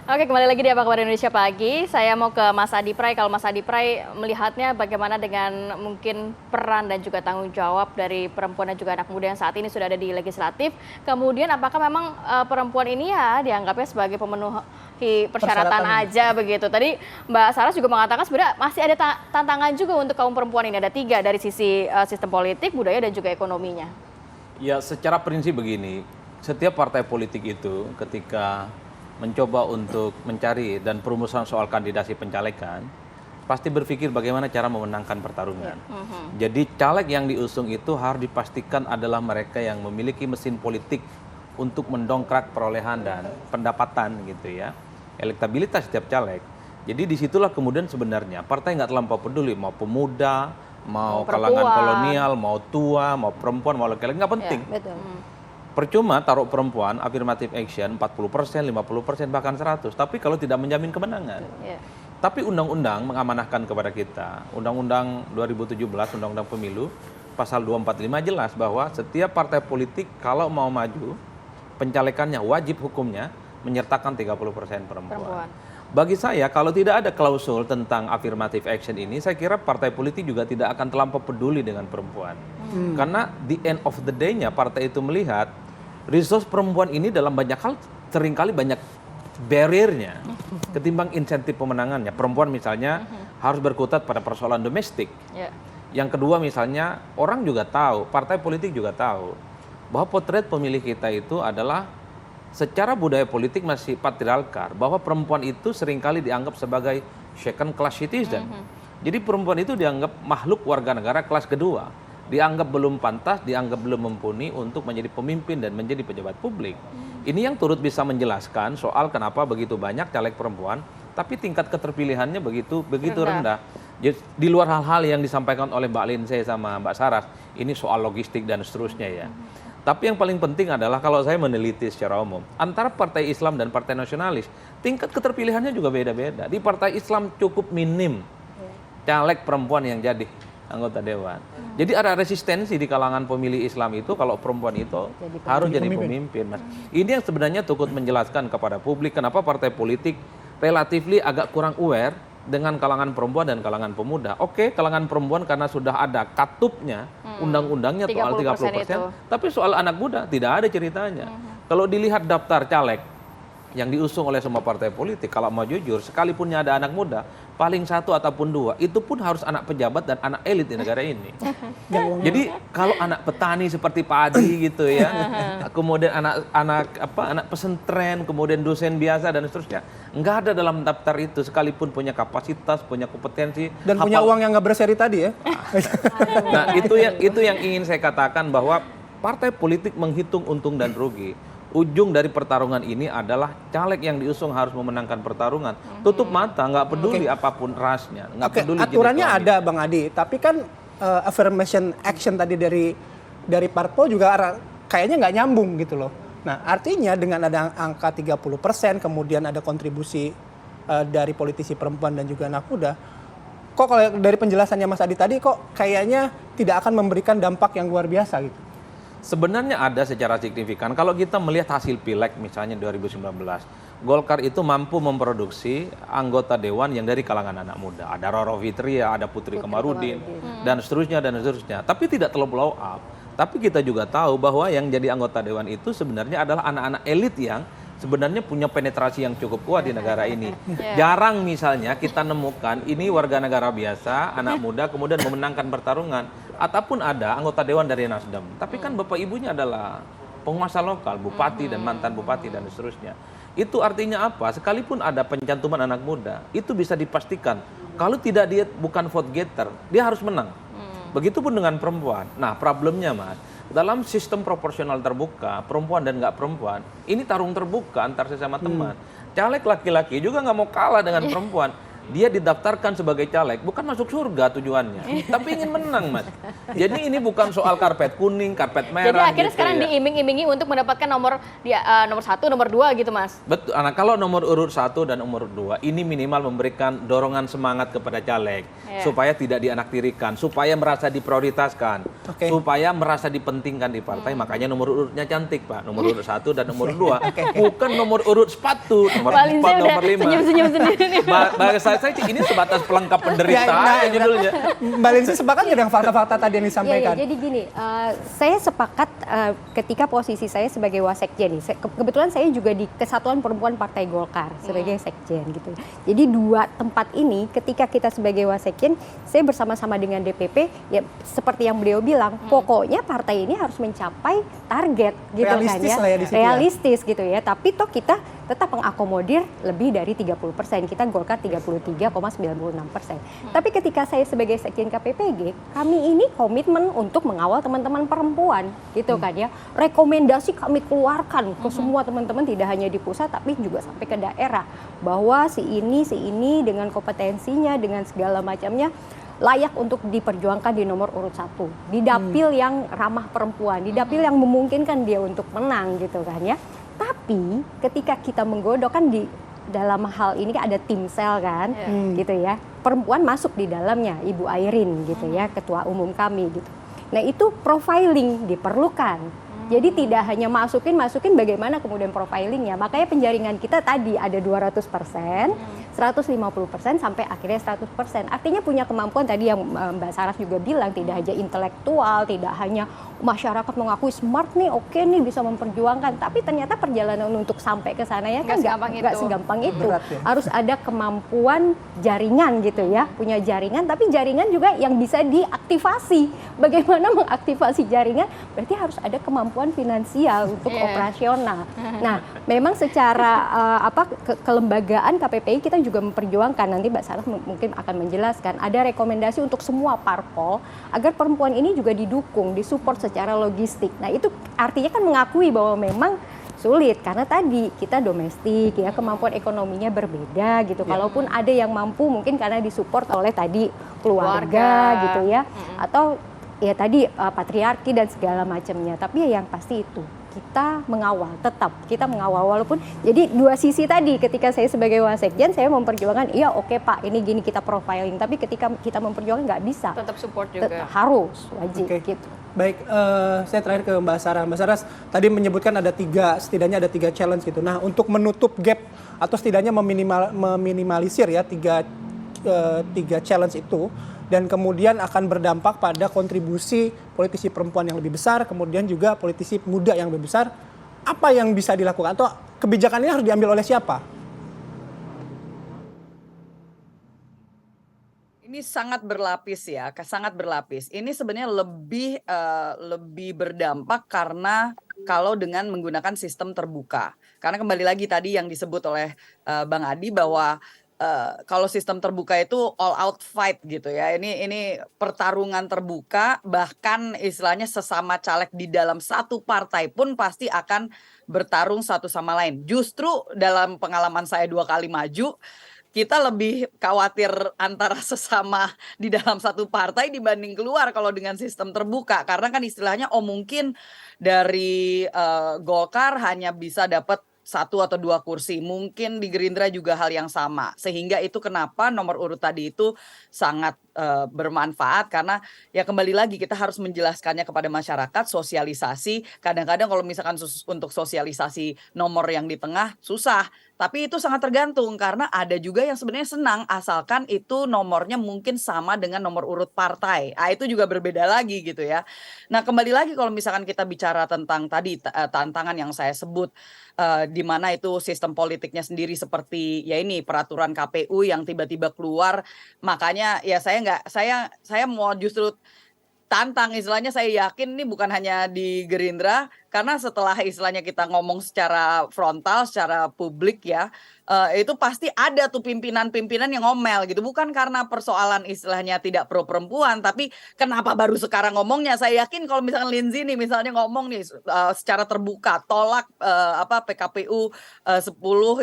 Oke, kembali lagi di Apa Kabar Indonesia Pagi. Saya mau ke Mas Adi Pray. Kalau Mas Adi Pray melihatnya bagaimana dengan mungkin peran dan juga tanggung jawab dari perempuan dan juga anak muda yang saat ini sudah ada di legislatif. Kemudian apakah memang perempuan ini ya dianggapnya sebagai pemenuh persyaratan aja begitu. Tadi Mbak Saras juga mengatakan sebenarnya masih ada tantangan juga untuk kaum perempuan ini. Ada 3 dari sisi sistem politik, budaya, dan juga ekonominya. Ya, secara prinsip begini, setiap partai politik itu ketika mencoba untuk mencari dan perumusan soal kandidasi pencalekan, pasti berpikir bagaimana cara memenangkan pertarungan. Jadi caleg yang diusung itu harus dipastikan adalah mereka yang memiliki mesin politik untuk mendongkrak perolehan dan pendapatan gitu ya, elektabilitas setiap caleg. Jadi disitulah kemudian sebenarnya partai nggak terlampau peduli mau pemuda, mau kalangan kolonial, mau tua, mau perempuan, mau laki-laki, nggak penting. Ya, betul. Percuma taruh perempuan, affirmative action 40%, 50%, bahkan 100%. Tapi kalau tidak menjamin kemenangan. Tapi undang-undang mengamanahkan kepada kita. Undang-undang 2017, Undang-Undang Pemilu, pasal 245 jelas bahwa setiap partai politik kalau mau maju, pencalekannya wajib hukumnya menyertakan 30% perempuan. Bagi saya, kalau tidak ada klausul tentang affirmative action ini, saya kira partai politik juga tidak akan terlampau peduli dengan perempuan. Karena the end of the day-nya partai itu melihat resource perempuan ini dalam banyak hal seringkali banyak barrier-nya ketimbang insentif pemenangannya. Perempuan misalnya harus berkutat pada persoalan domestik. Yang kedua misalnya orang juga tahu, partai politik juga tahu bahwa potret pemilih kita itu adalah secara budaya politik masih patriarkal, bahwa perempuan itu seringkali dianggap sebagai second class citizen. Jadi perempuan itu dianggap makhluk warga negara kelas kedua, dianggap belum pantas, dianggap belum mumpuni untuk menjadi pemimpin dan menjadi pejabat publik. Ini yang turut bisa menjelaskan soal kenapa begitu banyak caleg perempuan, tapi tingkat keterpilihannya begitu rendah. Jadi, di luar hal-hal yang disampaikan oleh Mbak Lindsay sama Mbak Saras, ini soal logistik dan seterusnya ya. Tapi yang paling penting adalah kalau saya meneliti secara umum, antara partai Islam dan partai nasionalis, tingkat keterpilihannya juga beda-beda. Di partai Islam cukup minim caleg perempuan yang jadi anggota dewan. Jadi ada resistensi di kalangan pemilih Islam itu kalau perempuan itu harus jadi pemimpin, Mas. Ini yang sebenarnya cukup menjelaskan kepada publik kenapa partai politik relatifly agak kurang aware dengan kalangan perempuan dan kalangan pemuda. Oke, kalangan perempuan karena sudah ada katupnya, undang-undangnya soal 30%, tapi soal anak muda tidak ada ceritanya. Kalau dilihat daftar caleg yang diusung oleh semua partai politik, kalau mau jujur, sekalipun ada anak muda, paling 1 ataupun 2, itu pun harus anak pejabat dan anak elit di negara ini. Jadi kalau anak petani seperti Pak Adi gitu ya, kemudian anak pesantren, kemudian dosen biasa dan seterusnya, nggak ada dalam daftar itu, sekalipun punya kapasitas, punya kompetensi dan punya uang yang nggak berseri tadi ya. Nah itu yang ingin saya katakan bahwa partai politik menghitung untung dan rugi. Ujung dari pertarungan ini adalah caleg yang diusung harus memenangkan pertarungan. Tutup mata, nggak peduli apapun rasnya, nggak peduli aturannya ada, Bang Adi. Tapi kan affirmation action tadi dari parpol juga kayaknya nggak nyambung gitu loh. Nah, artinya dengan ada angka 30%, kemudian ada kontribusi dari politisi perempuan dan juga anak muda, kok kalau dari penjelasannya Mas Adi tadi kok kayaknya tidak akan memberikan dampak yang luar biasa gitu. Sebenarnya ada secara signifikan. Kalau kita melihat hasil pileg misalnya 2019, Golkar itu mampu memproduksi anggota dewan yang dari kalangan anak muda. Ada Roro Fitria, ada Putri Komarudin, dan seterusnya dan seterusnya. Tapi tidak terlalu blow up. Tapi kita juga tahu bahwa yang jadi anggota dewan itu sebenarnya adalah anak-anak elit yang sebenarnya punya penetrasi yang cukup kuat di negara ini. Jarang misalnya kita nemukan ini warga negara biasa, anak muda, kemudian memenangkan pertarungan. Ataupun ada anggota dewan dari Nasdem. Tapi kan bapak ibunya adalah penguasa lokal, bupati dan mantan bupati dan seterusnya. Itu artinya apa? Sekalipun ada pencantuman anak muda, itu bisa dipastikan. Kalau tidak dia bukan vote getter, dia harus menang. Begitupun dengan perempuan. Nah problemnya Mas, dalam sistem proporsional terbuka, perempuan dan nggak perempuan, ini tarung terbuka antar sesama teman. Caleg laki-laki juga nggak mau kalah dengan perempuan. dia didaftarkan sebagai caleg bukan masuk surga tujuannya, tapi ingin menang, Mas. Jadi ini bukan soal karpet kuning, karpet merah. Jadi akhirnya gitu sekarang ya. diiming-imingi untuk mendapatkan nomor 1, nomor 2 gitu, Mas. Betul. Nah, kalau nomor urut 1 dan nomor 2 ini minimal memberikan dorongan semangat kepada caleg supaya tidak dianaktirikan, supaya merasa diprioritaskan, supaya merasa dipentingkan di partai. Makanya nomor urutnya cantik, Pak. Nomor urut 1 dan nomor 2. Bukan nomor urut sepatu, nomor 4, nomor 5. Senyum-senyum sendiri nih. Saya ini sebatas pelengkap penderita aja judulnya. Mbak Lindsay sepakat nggak dengan fakta-fakta tadi yang disampaikan? Iya, jadi gini, saya sepakat ketika posisi saya sebagai wasekjen nih. Kebetulan saya juga di Kesatuan Perempuan Partai Golkar sebagai sekjen gitu. Jadi dua tempat ini ketika kita sebagai wasekjen, saya bersama-sama dengan DPP ya seperti yang beliau bilang, pokoknya partai ini harus mencapai target gitu realistis kan ya. Lah ya di situ realistis gitu ya. Tapi toh kita tetap mengakomodir lebih dari 30%. Kita Golkar 33,96%. Tapi ketika saya sebagai sekjen KPPG, kami ini komitmen untuk mengawal teman-teman perempuan gitu kan ya. Rekomendasi kami keluarkan ke semua teman-teman, tidak hanya di pusat tapi juga sampai ke daerah, bahwa si ini dengan kompetensinya, dengan segala macamnya layak untuk diperjuangkan di nomor urut 1, di dapil yang ramah perempuan, di dapil yang memungkinkan dia untuk menang gitu kan ya. Tapi ketika kita menggodok kan di dalam hal ini ada tim sel kan, gitu ya. Perempuan masuk di dalamnya, Ibu Airin gitu ya, ketua umum kami gitu. Nah itu profiling diperlukan. Jadi tidak hanya masukin bagaimana kemudian profilingnya. Makanya penjaringan kita tadi ada 200%, 150% sampai akhirnya 100%. Artinya punya kemampuan tadi yang Mbak Saras juga bilang, tidak hanya intelektual, tidak hanya masyarakat mengakui smart nih, oke nih bisa memperjuangkan. Tapi ternyata perjalanan untuk sampai ke sana ya kan nggak segampang itu. Berat, ya. Harus ada kemampuan jaringan gitu ya, punya jaringan, tapi jaringan juga yang bisa diaktifasi. Bagaimana mengaktifasi jaringan? Berarti harus ada kemampuan finansial untuk operasional. Nah, memang secara kelembagaan KPPI kita juga memperjuangkan, nanti Mbak Sarah mungkin akan menjelaskan, ada rekomendasi untuk semua parpol agar perempuan ini juga didukung, disupport secara logistik. Nah, itu artinya kan mengakui bahwa memang sulit karena tadi kita domestik ya, kemampuan ekonominya berbeda gitu. Kalaupun ada yang mampu mungkin karena disupport oleh tadi keluarga gitu ya, atau ya tadi patriarki dan segala macamnya. Tapi ya yang pasti itu kita mengawal, tetap kita mengawal, walaupun jadi dua sisi tadi. Ketika saya sebagai wasekjen saya memperjuangkan, iya oke Pak ini gini kita profiling, tapi ketika kita memperjuangkan nggak bisa, tetap support juga, harus wajib gitu. Baik, saya terakhir ke Mbak Sarah. Mbak Sarah tadi menyebutkan setidaknya ada 3 challenge gitu. Nah, untuk menutup gap atau setidaknya meminimalisir ya tiga challenge itu, dan kemudian akan berdampak pada kontribusi politisi perempuan yang lebih besar, kemudian juga politisi muda yang lebih besar, apa yang bisa dilakukan atau kebijakan ini harus diambil oleh siapa? Ini sangat berlapis ya, sangat berlapis. Ini sebenarnya lebih berdampak karena kalau dengan menggunakan sistem terbuka. Karena kembali lagi tadi yang disebut oleh Bang Adi bahwa kalau sistem terbuka itu all out fight gitu ya. Ini pertarungan terbuka, bahkan istilahnya sesama caleg di dalam satu partai pun pasti akan bertarung satu sama lain. Justru dalam pengalaman saya 2 kali maju, kita lebih khawatir antara sesama di dalam satu partai dibanding keluar kalau dengan sistem terbuka. Karena kan istilahnya mungkin dari Golkar hanya bisa dapat 1 atau 2 kursi, mungkin di Gerindra juga hal yang sama, sehingga itu kenapa nomor urut tadi itu sangat bermanfaat, karena ya kembali lagi kita harus menjelaskannya kepada masyarakat, sosialisasi. Kadang-kadang kalau misalkan untuk sosialisasi nomor yang di tengah susah, tapi itu sangat tergantung karena ada juga yang sebenarnya senang asalkan itu nomornya mungkin sama dengan nomor urut partai. Itu juga berbeda lagi gitu ya. Nah, kembali lagi kalau misalkan kita bicara tentang tadi tantangan yang saya sebut, di mana itu sistem politiknya sendiri seperti ya ini peraturan KPU yang tiba-tiba keluar, makanya ya saya mau justru tantang, istilahnya saya yakin ini bukan hanya di Gerindra, Karena setelah istilahnya kita ngomong secara frontal, secara publik ya, itu pasti ada tuh pimpinan-pimpinan yang ngomel gitu. Bukan karena persoalan istilahnya tidak pro perempuan, tapi kenapa baru sekarang ngomongnya. Saya yakin kalau misalkan Lindsay nih misalnya ngomong nih secara terbuka, tolak PKPU 10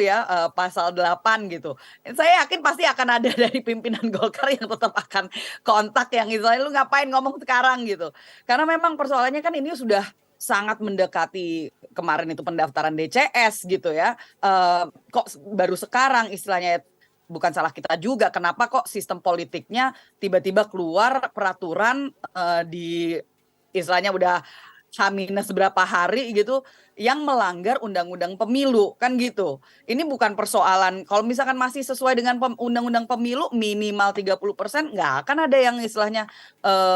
ya, pasal 8 gitu. Saya yakin pasti akan ada dari pimpinan Golkar yang tetap akan kontak yang istilahnya lu ngapain ngomong sekarang gitu. Karena memang persoalannya kan ini sudah sangat mendekati kemarin itu pendaftaran DCS gitu ya. Kok baru sekarang istilahnya bukan salah kita juga. Kenapa kok sistem politiknya tiba-tiba keluar peraturan di istilahnya udah H- berapa hari gitu yang melanggar undang-undang pemilu kan gitu. Ini bukan persoalan kalau misalkan masih sesuai dengan undang-undang pemilu minimal 30% nggak akan ada yang istilahnya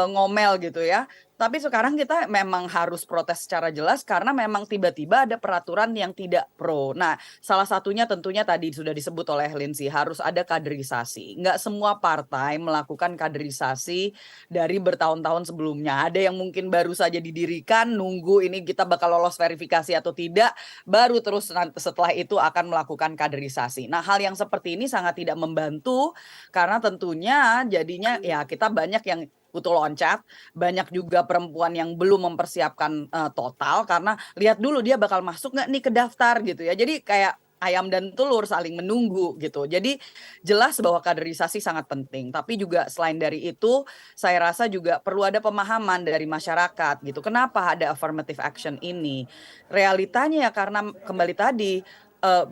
ngomel gitu ya. Tapi sekarang kita memang harus protes secara jelas karena memang tiba-tiba ada peraturan yang tidak pro. Nah, salah satunya tentunya tadi sudah disebut oleh Lindsay, harus ada kaderisasi. Nggak semua partai melakukan kaderisasi dari bertahun-tahun sebelumnya. Ada yang mungkin baru saja didirikan, nunggu ini kita bakal lolos verifikasi atau tidak, baru terus setelah itu akan melakukan kaderisasi. Nah, hal yang seperti ini sangat tidak membantu karena tentunya jadinya ya kita banyak yang butuh loncat, banyak juga perempuan yang belum mempersiapkan total karena lihat dulu dia bakal masuk nggak nih ke daftar gitu ya. Jadi kayak ayam dan telur saling menunggu gitu. Jadi jelas bahwa kaderisasi sangat penting. Tapi juga selain dari itu, saya rasa juga perlu ada pemahaman dari masyarakat gitu. Kenapa ada affirmative action ini? Realitanya ya karena kembali tadi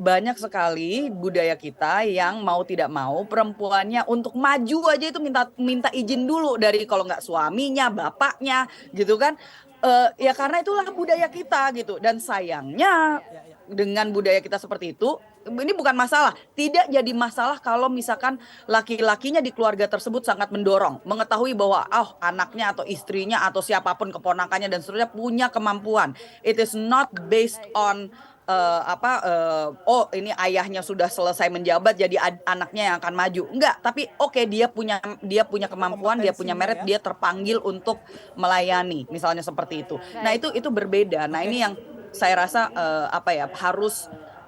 banyak sekali budaya kita yang mau tidak mau perempuannya untuk maju aja itu minta izin dulu dari kalau nggak suaminya, bapaknya gitu kan. Ya karena itulah budaya kita gitu. Dan sayangnya dengan budaya kita seperti itu, ini bukan masalah. Tidak jadi masalah kalau misalkan laki-lakinya di keluarga tersebut sangat mendorong, mengetahui bahwa anaknya atau istrinya atau siapapun keponakannya dan seterusnya punya kemampuan. It is not based on ini ayahnya sudah selesai menjabat jadi anaknya yang akan maju. Enggak, tapi dia punya kemampuan, dia punya merit, dia terpanggil untuk melayani, misalnya seperti itu. Nah, itu berbeda. Nah, ini yang saya rasa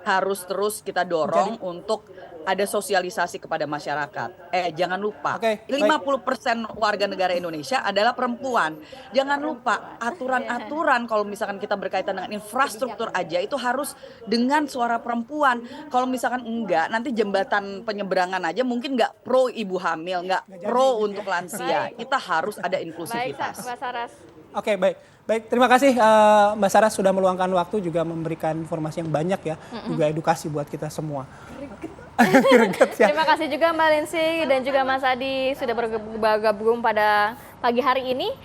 harus terus kita dorong untuk ada sosialisasi kepada masyarakat. Jangan lupa, 50% warga negara Indonesia adalah perempuan. Jangan lupa aturan-aturan kalau misalkan kita berkaitan dengan infrastruktur aja itu harus dengan suara perempuan. Kalau misalkan enggak, nanti jembatan penyeberangan aja mungkin nggak pro ibu hamil, nggak pro untuk lansia. Kita harus ada inklusivitas. Baik, Mbak Saras. Oke, baik. Terima kasih Mbak Saras sudah meluangkan waktu juga memberikan informasi yang banyak ya, juga edukasi buat kita semua. Terima kasih juga Mbak Lindsay dan juga Mas Adi sudah bergabung pada pagi hari ini.